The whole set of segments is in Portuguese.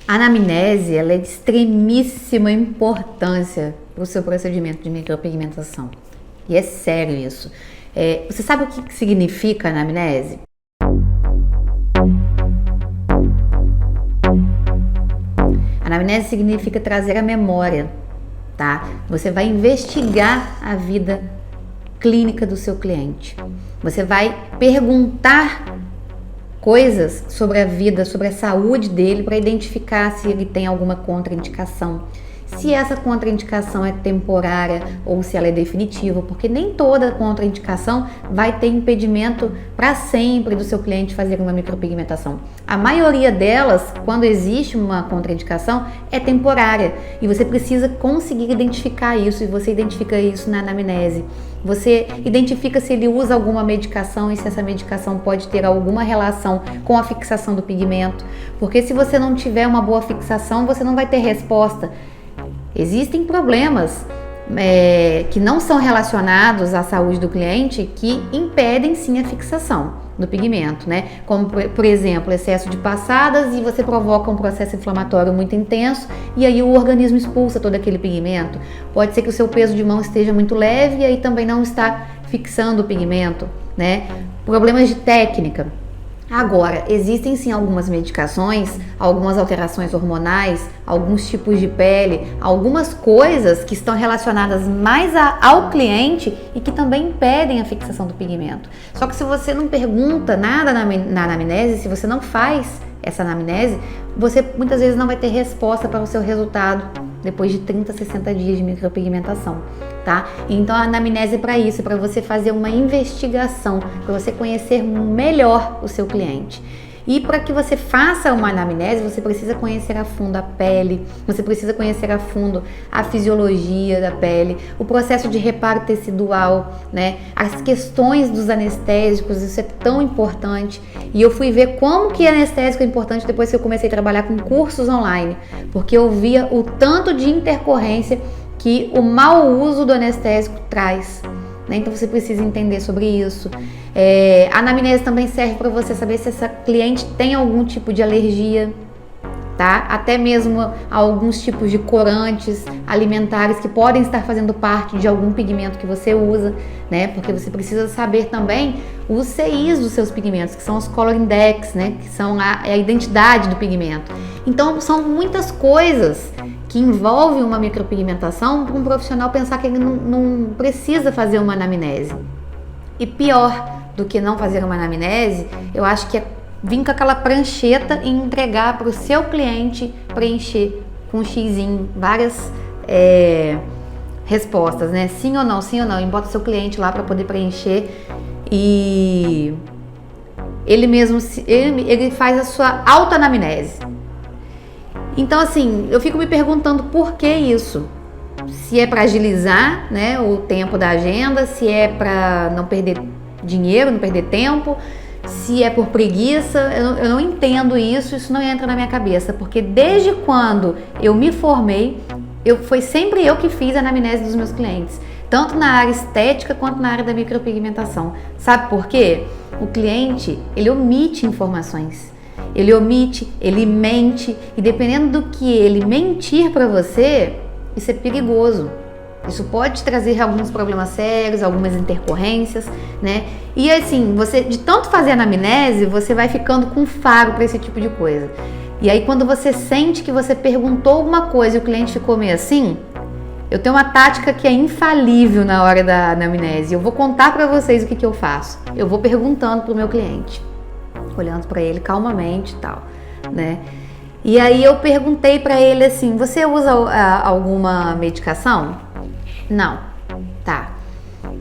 A anamnese ela é de extremíssima importância para o seu procedimento de micropigmentação. E é sério isso. Você sabe o que significa anamnese? Anamnese significa trazer a memória, tá? Você vai investigar a vida clínica do seu cliente. Você vai perguntar coisas sobre a vida, sobre a saúde dele, para identificar se ele tem alguma contraindicação. Se essa contraindicação é temporária ou se ela é definitiva, porque nem toda contraindicação vai ter impedimento para sempre do seu cliente fazer uma micropigmentação. A maioria delas, quando existe uma contraindicação, é temporária e você precisa conseguir identificar isso, e você identifica isso na anamnese. Você identifica se ele usa alguma medicação e se essa medicação pode ter alguma relação com a fixação do pigmento, porque se você não tiver uma boa fixação, você não vai ter resposta. Existem problemas que não são relacionados à saúde do cliente que impedem sim a fixação do pigmento, né? Como, por exemplo, excesso de passadas e você provoca um processo inflamatório muito intenso e aí o organismo expulsa todo aquele pigmento. Pode ser que o seu peso de mão esteja muito leve e aí também não está fixando o pigmento, né? Problemas de técnica. Agora, existem sim algumas medicações, algumas alterações hormonais, alguns tipos de pele, algumas coisas que estão relacionadas mais ao cliente e que também impedem a fixação do pigmento. Só que se você não pergunta nada na anamnese, se você não faz essa anamnese, você muitas vezes não vai ter resposta para o seu resultado depois de 30, 60 dias de micropigmentação, tá? Então a anamnese é para isso, é para você fazer uma investigação, para você conhecer melhor o seu cliente. E para que você faça uma anamnese, você precisa conhecer a fundo a pele, você precisa conhecer a fundo a fisiologia da pele, o processo de reparo tecidual, né? As questões dos anestésicos, isso é tão importante. E eu fui ver como que anestésico é importante depois que eu comecei a trabalhar com cursos online, porque eu via o tanto de intercorrência que o mau uso do anestésico traz. Então você precisa entender sobre isso. A anamnese também serve para você saber se essa cliente tem algum tipo de alergia, tá? Até mesmo alguns tipos de corantes alimentares que podem estar fazendo parte de algum pigmento que você usa, né? Porque você precisa saber também os CIs dos seus pigmentos, que são os color index, né? Que são a identidade do pigmento. Então são muitas coisas que envolvem uma micropigmentação para um profissional pensar que ele não precisa fazer uma anamnese. E pior do que não fazer uma anamnese, eu acho que é vir com aquela prancheta e entregar para o seu cliente preencher com um xizinho várias respostas, né? Sim ou não, e bota o seu cliente lá para poder preencher e ele mesmo ele faz a sua autoanamnese. Então assim, eu fico me perguntando por que isso? Se é para agilizar, né, o tempo da agenda, se é para não perder dinheiro, não perder tempo, se é por preguiça, eu não entendo isso não entra na minha cabeça, porque desde quando eu me formei, foi sempre eu que fiz a anamnese dos meus clientes, tanto na área estética quanto na área da micropigmentação. Sabe por quê? O cliente, ele omite informações. Ele omite, ele mente, e dependendo do que ele mentir para você, isso é perigoso. Isso pode trazer alguns problemas sérios, algumas intercorrências, né? E assim, você de tanto fazer anamnese, você vai ficando com faro para esse tipo de coisa. E aí quando você sente que você perguntou alguma coisa e o cliente ficou meio assim, eu tenho uma tática que é infalível na hora da anamnese. Eu vou contar para vocês o que eu faço. Eu vou perguntando pro meu cliente, olhando para ele calmamente e tal, né? E aí eu perguntei para ele assim, você usa alguma medicação? Não. Tá.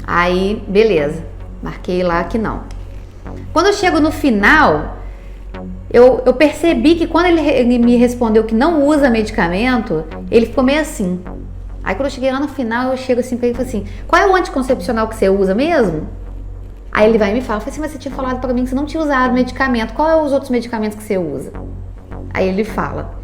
Aí, beleza. Marquei lá que não. Quando eu chego no final, eu percebi que quando ele me respondeu que não usa medicamento, ele ficou meio assim. Aí quando eu cheguei lá no final, eu chego assim pra ele e falo assim, qual é o anticoncepcional que você usa mesmo? Aí ele vai e me fala, assim, mas você tinha falado pra mim que você não tinha usado medicamento, qual é os outros medicamentos que você usa? Aí ele fala,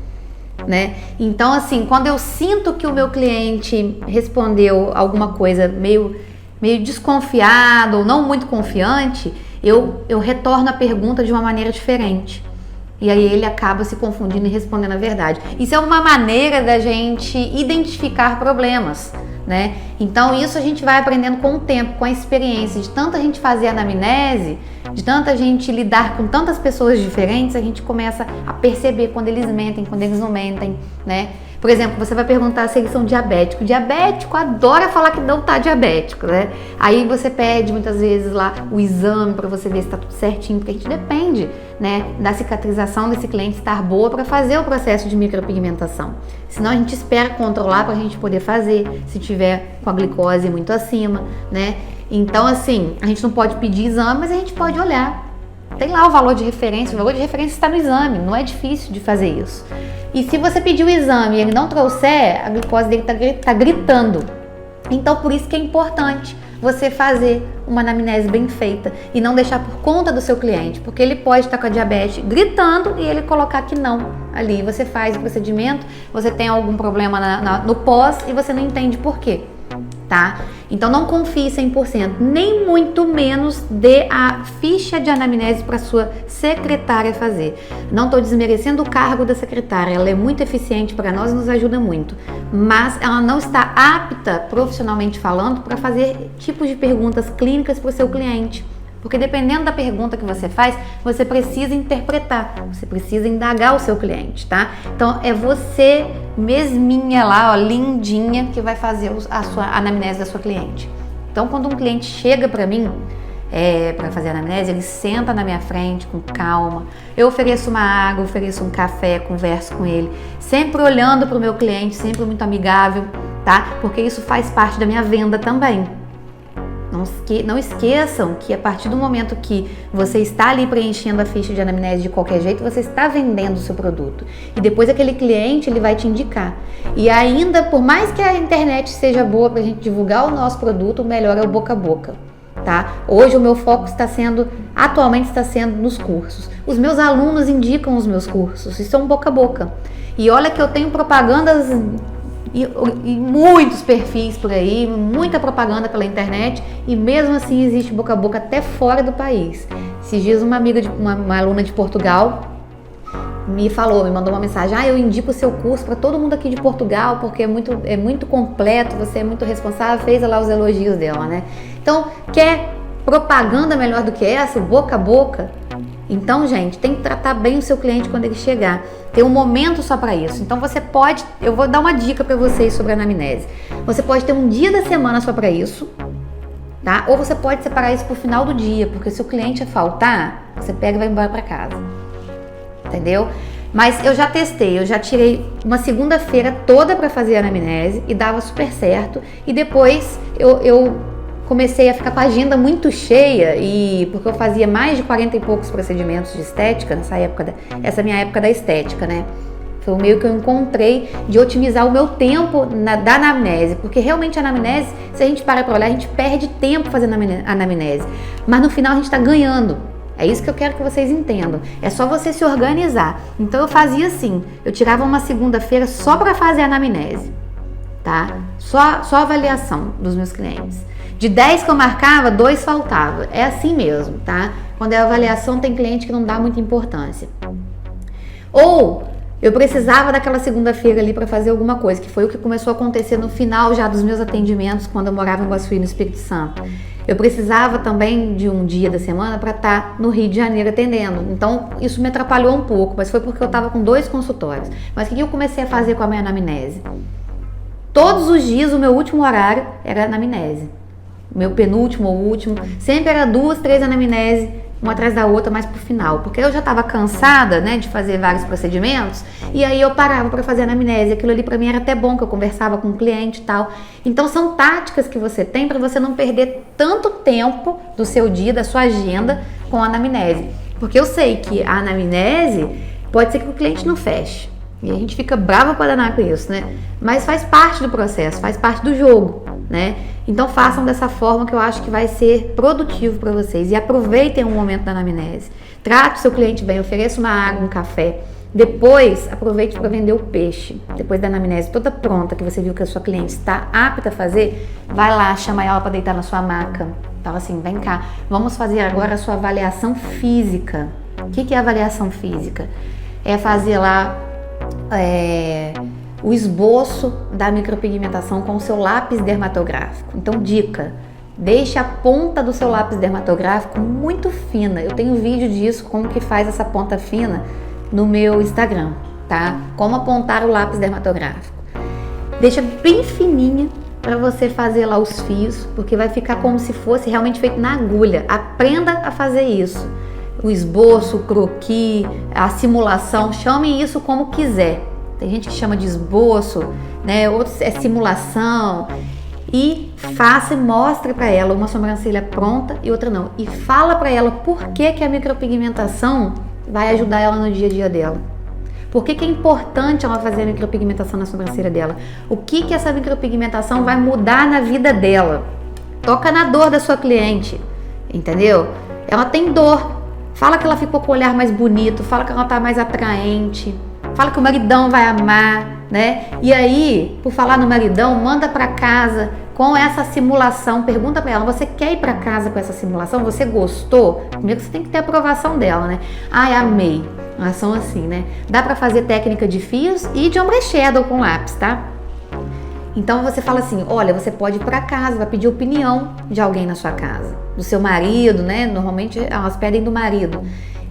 né? Então assim, quando eu sinto que o meu cliente respondeu alguma coisa meio desconfiado ou não muito confiante, eu retorno a pergunta de uma maneira diferente. E aí ele acaba se confundindo e respondendo a verdade. Isso é uma maneira da gente identificar problemas, né? Então isso a gente vai aprendendo com o tempo, com a experiência, de tanta gente fazer anamnese, de tanta gente lidar com tantas pessoas diferentes, a gente começa a perceber quando eles mentem, quando eles não mentem, né? Por exemplo, você vai perguntar se eles são diabéticos. O diabético adora falar que não tá diabético, né? Aí você pede muitas vezes lá o exame para você ver se tá tudo certinho, porque a gente depende, né, da cicatrização desse cliente estar boa para fazer o processo de micropigmentação. Senão a gente espera controlar para a gente poder fazer, se tiver com a glicose muito acima, né? Então assim, a gente não pode pedir exame, mas a gente pode olhar. Tem lá o valor de referência está no exame, não é difícil de fazer isso. E se você pedir o exame e ele não trouxer, a glicose dele tá gritando. Então por isso que é importante você fazer uma anamnese bem feita e não deixar por conta do seu cliente, porque ele pode estar com a diabetes gritando e ele colocar que não ali. Você faz o procedimento, você tem algum problema no pós e você não entende por quê. Tá? Então não confie 100%, nem muito menos dê a ficha de anamnese para sua secretária fazer. Não estou desmerecendo o cargo da secretária, ela é muito eficiente para nós e nos ajuda muito, mas ela não está apta, profissionalmente falando, para fazer tipos de perguntas clínicas para o seu cliente. Porque dependendo da pergunta que você faz, você precisa interpretar, você precisa indagar o seu cliente, tá? Então é você mesminha lá, ó, lindinha, que vai fazer a sua anamnese da sua cliente. Então quando um cliente chega para mim para fazer a anamnese, ele senta na minha frente com calma, eu ofereço uma água, ofereço um café, converso com ele, sempre olhando para o meu cliente, sempre muito amigável, tá? Porque isso faz parte da minha venda também. Não esqueçam que a partir do momento que você está ali preenchendo a ficha de anamnese de qualquer jeito, você está vendendo o seu produto. E depois aquele cliente, ele vai te indicar. E ainda, por mais que a internet seja boa para a gente divulgar o nosso produto, o melhor é o boca a boca, tá? Hoje o meu foco atualmente está sendo nos cursos. Os meus alunos indicam os meus cursos, e são boca a boca. E olha que eu tenho propagandas e muitos perfis por aí, muita propaganda pela internet, e mesmo assim existe boca a boca até fora do país. Esses dias uma aluna de Portugal me mandou uma mensagem: eu indico o seu curso para todo mundo aqui de Portugal, porque é muito completo, você é muito responsável, fez lá os elogios dela, né? Então, quer propaganda melhor do que essa, boca a boca? Então, gente, tem que tratar bem o seu cliente quando ele chegar. Tem um momento só para isso. Então, eu vou dar uma dica para vocês sobre a anamnese. Você pode ter um dia da semana só para isso, tá? Ou você pode separar isso pro final do dia, porque se o cliente faltar, você pega e vai embora para casa. Entendeu? Mas eu já testei, eu já tirei uma segunda-feira toda para fazer a anamnese e dava super certo. E depois eu comecei a ficar com a agenda muito cheia, porque eu fazia mais de 40 e poucos procedimentos de estética nessa época, essa é a minha época da estética, né? Foi o meio que eu encontrei de otimizar o meu tempo da anamnese, porque realmente a anamnese, se a gente para olhar, a gente perde tempo fazendo a anamnese, mas no final a gente está ganhando. É isso que eu quero que vocês entendam. É só você se organizar. Então eu fazia assim, eu tirava uma segunda-feira só para fazer a anamnese, tá? Só a avaliação dos meus clientes. De 10 que eu marcava, 2 faltava. É assim mesmo, tá? Quando é avaliação, tem cliente que não dá muita importância. Ou eu precisava daquela segunda-feira ali para fazer alguma coisa, que foi o que começou a acontecer no final já dos meus atendimentos quando eu morava em Guaçuí, no Espírito Santo. Eu precisava também de um dia da semana para estar no Rio de Janeiro atendendo. Então, isso me atrapalhou um pouco, mas foi porque eu estava com 2 consultórios. Mas o que eu comecei a fazer com a minha anamnese? Todos os dias, o meu último horário era anamnese. Meu penúltimo ou último, sempre era 2, 3 anamnese, uma atrás da outra, mais pro final, porque eu já estava cansada, né, de fazer vários procedimentos, e aí eu parava para fazer anamnese. Aquilo ali para mim era até bom, que eu conversava com o cliente e tal. Então são táticas que você tem para você não perder tanto tempo do seu dia, da sua agenda com a anamnese, porque eu sei que a anamnese pode ser que o cliente não feche. E a gente fica brava para danar com isso, né? Mas faz parte do processo, faz parte do jogo, né? Então façam dessa forma, que eu acho que vai ser produtivo para vocês. E aproveitem o momento da anamnese. Trate o seu cliente bem, ofereça uma água, um café. Depois, aproveite para vender o peixe. Depois da anamnese toda pronta, que você viu que a sua cliente está apta a fazer, vai lá, chama ela para deitar na sua maca. Fala assim: vem cá, vamos fazer agora a sua avaliação física. O que é avaliação física? É fazer lá o esboço da micropigmentação com o seu lápis dermatográfico. Então, dica: deixe a ponta do seu lápis dermatográfico muito fina. Eu tenho vídeo disso, como que faz essa ponta fina, no meu Instagram, tá? Como apontar o lápis dermatográfico. Deixa bem fininha para você fazer lá os fios, porque vai ficar como se fosse realmente feito na agulha. Aprenda a fazer isso. O esboço, o croquis, a simulação, chame isso como quiser. Tem gente que chama de esboço, né? Outros é simulação. E faça e mostre para ela uma sobrancelha pronta e outra não. E fala para ela por que a micropigmentação vai ajudar ela no dia a dia dela. Por que é importante ela fazer a micropigmentação na sobrancelha dela? O que essa micropigmentação vai mudar na vida dela? Toca na dor da sua cliente, entendeu? Ela tem dor. Fala que ela ficou com o olhar mais bonito, fala que ela tá mais atraente, fala que o maridão vai amar, né? E aí, por falar no maridão, manda para casa com essa simulação. Pergunta para ela: você quer ir para casa com essa simulação? Você gostou? Primeiro você tem que ter a aprovação dela, né? Ai, amei. Elas são assim, né? Dá para fazer técnica de fios e de ombre shadow com lápis, tá? Então você fala assim: olha, você pode ir para casa, vai pedir opinião de alguém na sua casa, do seu marido, né? Normalmente elas pedem do marido.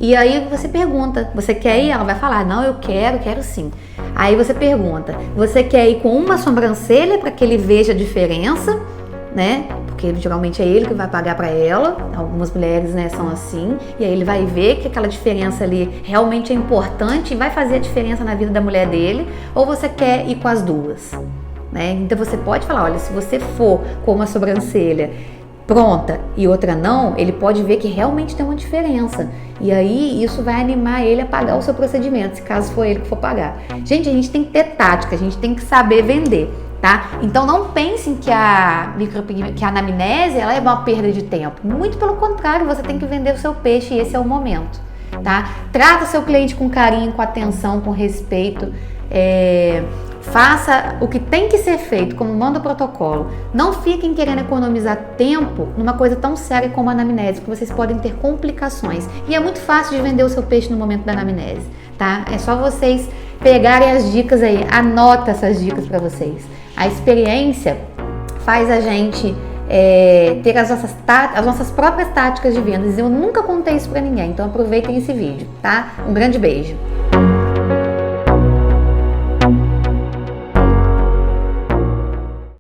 E aí você pergunta: você quer ir? Ela vai falar: não, eu quero sim. Aí você pergunta: você quer ir com uma sobrancelha para que ele veja a diferença, né? Porque geralmente é ele que vai pagar para ela. Algumas mulheres, né, são assim. E aí ele vai ver que aquela diferença ali realmente é importante e vai fazer a diferença na vida da mulher dele. Ou você quer ir com as duas, né? Então você pode falar: olha, se você for com uma sobrancelha pronta e outra não, ele pode ver que realmente tem uma diferença. E aí isso vai animar ele a pagar o seu procedimento, se caso for ele que for pagar. Gente, a gente tem que ter tática, a gente tem que saber vender, tá? Então não pensem que a anamnese ela é uma perda de tempo. Muito pelo contrário, você tem que vender o seu peixe e esse é o momento, tá? Trata o seu cliente com carinho, com atenção, com respeito. Faça o que tem que ser feito, como manda o protocolo. Não fiquem querendo economizar tempo numa coisa tão séria como a anamnese, porque vocês podem ter complicações. E é muito fácil de vender o seu peixe no momento da anamnese, tá? É só vocês pegarem as dicas aí, anota essas dicas para vocês. A experiência faz a gente ter as nossas próprias táticas de vendas. Eu nunca contei isso para ninguém, então aproveitem esse vídeo, tá? Um grande beijo!